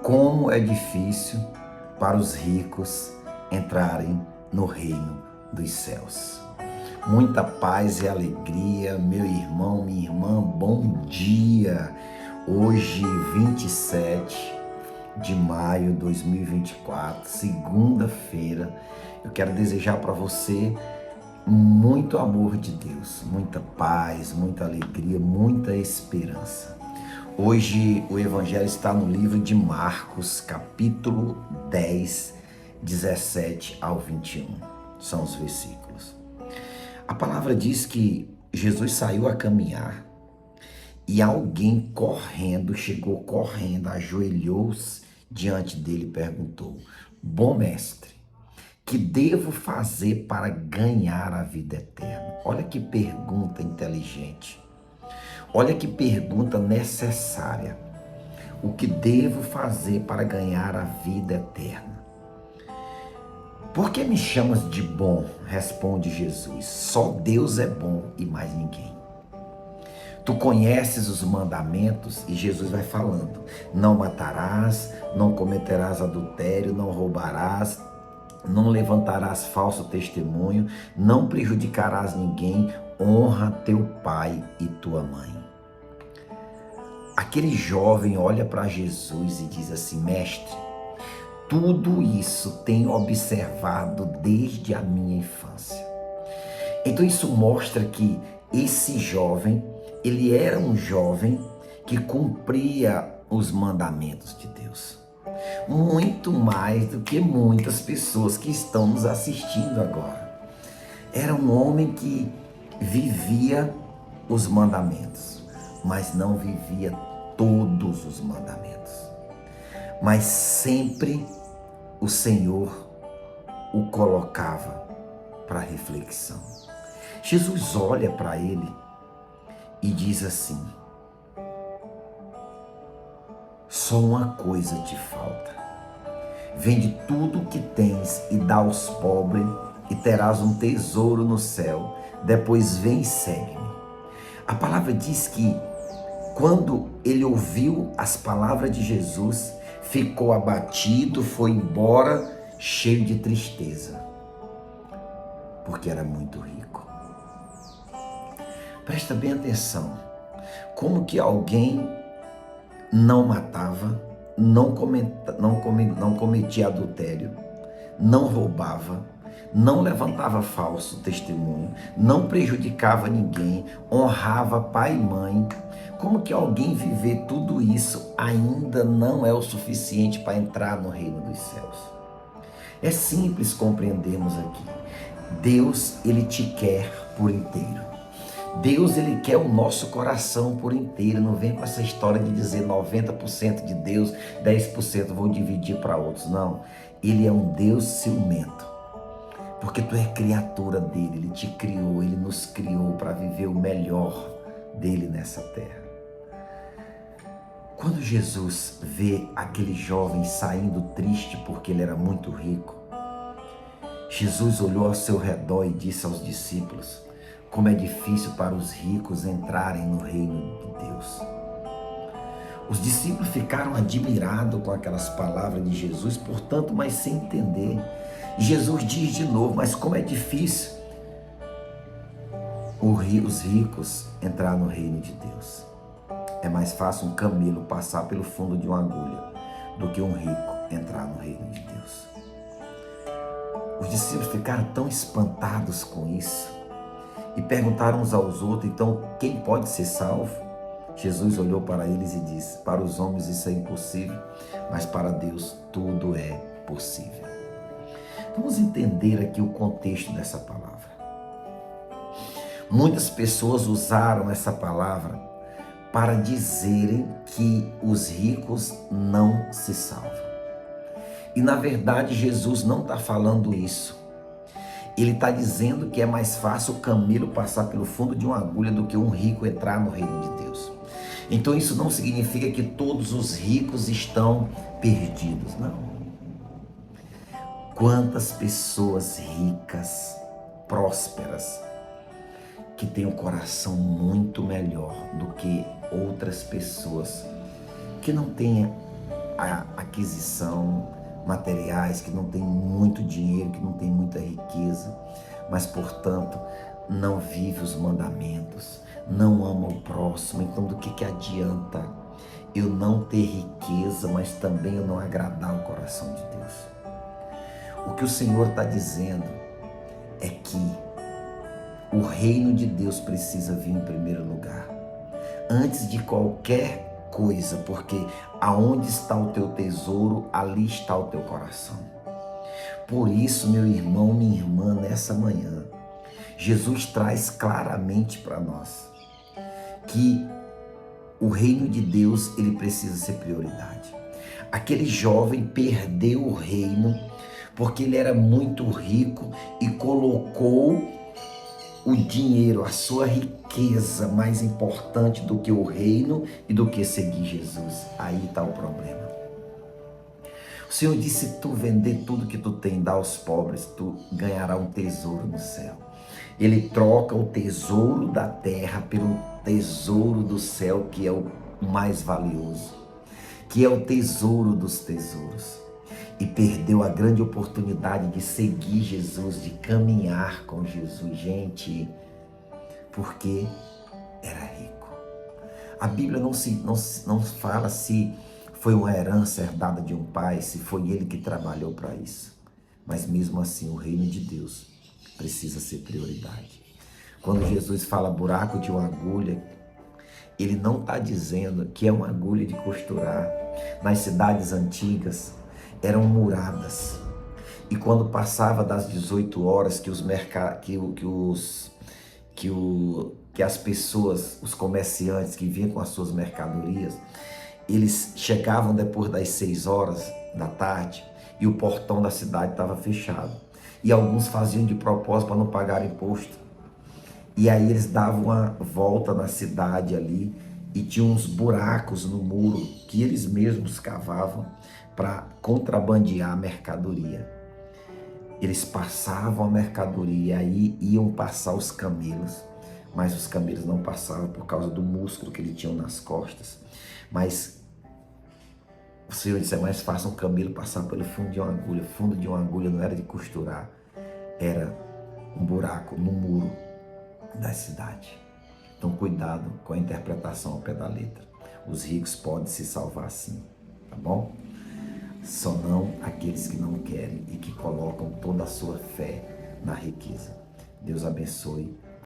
Como é difícil para os ricos entrarem no reino dos céus. Muita paz e alegria, meu irmão, minha irmã, bom dia. Hoje, 27 de maio de 2024, segunda-feira, eu quero desejar para você muito amor de Deus, muita paz, muita alegria, muita esperança. Hoje o Evangelho está no livro de Marcos, capítulo 10, 17 ao 21. São os versículos. A palavra diz que Jesus saiu a caminhar e alguém correndo, chegou correndo, ajoelhou-se diante dele e perguntou: Bom mestre, que devo fazer para ganhar a vida eterna? Olha que pergunta inteligente. Olha que pergunta necessária. O que devo fazer para ganhar a vida eterna? Por que me chamas de bom? Responde Jesus. Só Deus é bom e mais ninguém. Tu conheces os mandamentos? E Jesus vai falando: não matarás, não cometerás adultério, não roubarás, não levantarás falso testemunho, não prejudicarás ninguém, honra teu pai e tua mãe. Aquele jovem olha para Jesus e diz assim: mestre, tudo isso tenho observado desde a minha infância. Então isso mostra que esse jovem, ele era um jovem que cumpria os mandamentos de Deus. Muito mais do que muitas pessoas que estão nos assistindo agora. Era um homem que vivia os mandamentos, mas não vivia todos os mandamentos. Mas sempre o Senhor o colocava para reflexão. Jesus olha para ele e diz assim: só uma coisa te falta. Vende tudo o que tens e dá aos pobres e terás um tesouro no céu. Depois vem e segue-me. A palavra diz que quando ele ouviu as palavras de Jesus, ficou abatido, foi embora cheio de tristeza, porque era muito rico. Presta bem atenção, como que alguém não matava, não cometia adultério, não roubava, não levantava falso testemunho, não prejudicava ninguém, honrava pai e mãe. Como que alguém viver tudo isso ainda não é o suficiente para entrar no reino dos céus? É simples compreendermos aqui. Deus, ele te quer por inteiro. Deus, ele quer o nosso coração por inteiro. Não vem com essa história de dizer 90% de Deus, 10% vou dividir para outros. Não, ele é um Deus ciumento. Porque tu é criatura dele, ele te criou, ele nos criou para viver o melhor dele nessa terra. Quando Jesus vê aquele jovem saindo triste porque ele era muito rico, Jesus olhou ao seu redor e disse aos discípulos: como é difícil para os ricos entrarem no reino de Deus. Os discípulos ficaram admirados com aquelas palavras de Jesus, portanto, mas sem entender. Jesus diz de novo: mas como é difícil os ricos entrar no reino de Deus. É mais fácil um camelo passar pelo fundo de uma agulha do que um rico entrar no reino de Deus. Os discípulos ficaram tão espantados com isso e perguntaram uns aos outros: então quem pode ser salvo? Jesus olhou para eles e disse: para os homens isso é impossível, mas para Deus tudo é possível. Vamos entender aqui o contexto dessa palavra. Muitas pessoas usaram essa palavra para dizerem que os ricos não se salvam. E na verdade Jesus não está falando isso. Ele está dizendo que é mais fácil o camelo passar pelo fundo de uma agulha do que um rico entrar no reino de Deus. Então isso não significa que todos os ricos estão perdidos, não. Quantas pessoas ricas, prósperas, que têm um coração muito melhor do que outras pessoas que não têm aquisição, materiais, que não têm muito dinheiro, que não têm muita riqueza, mas, portanto, não vive os mandamentos, não ama o próximo. Então, do que adianta eu não ter riqueza, mas também eu não agradar o coração de Deus? O que o Senhor está dizendo é que o reino de Deus precisa vir em primeiro lugar, antes de qualquer coisa, porque aonde está o teu tesouro, ali está o teu coração. Por isso, meu irmão, minha irmã, nessa manhã, Jesus traz claramente para nós que o reino de Deus, ele precisa ser prioridade. Aquele jovem perdeu o reino porque ele era muito rico e colocou o dinheiro, a sua riqueza, mais importante do que o reino e do que seguir Jesus. Aí está o problema. O Senhor disse: se tu vender tudo que tu tem, dar aos pobres, tu ganhará um tesouro no céu. Ele troca o tesouro da terra pelo tesouro do céu, que é o mais valioso, que é o tesouro dos tesouros. E perdeu a grande oportunidade de seguir Jesus, de caminhar com Jesus, gente, porque era rico. A Bíblia não fala se foi uma herança herdada de um pai, se foi ele que trabalhou para isso. Mas mesmo assim, o reino de Deus precisa ser prioridade. Quando Jesus fala buraco de uma agulha, ele não está dizendo que é uma agulha de costurar. Nas cidades antigas, eram muradas, e quando passava das 18 horas que as pessoas, os comerciantes que vinham com as suas mercadorias, eles chegavam depois das 6 horas da tarde e o portão da cidade estava fechado, e alguns faziam de propósito para não pagar imposto, e aí eles davam uma volta na cidade ali e tinham uns buracos no muro que eles mesmos cavavam para contrabandear a mercadoria. Eles passavam a mercadoria e aí iam passar os camelos, mas os camelos não passavam por causa do músculo que eles tinham nas costas. Mas o Senhor disse: é mais fácil um camelo passar pelo fundo de uma agulha. O fundo de uma agulha não era de costurar, era um buraco no muro da cidade. Então, cuidado com a interpretação ao pé da letra. Os ricos podem se salvar sim, tá bom? Só não aqueles que não querem e que colocam toda a sua fé na riqueza. Deus abençoe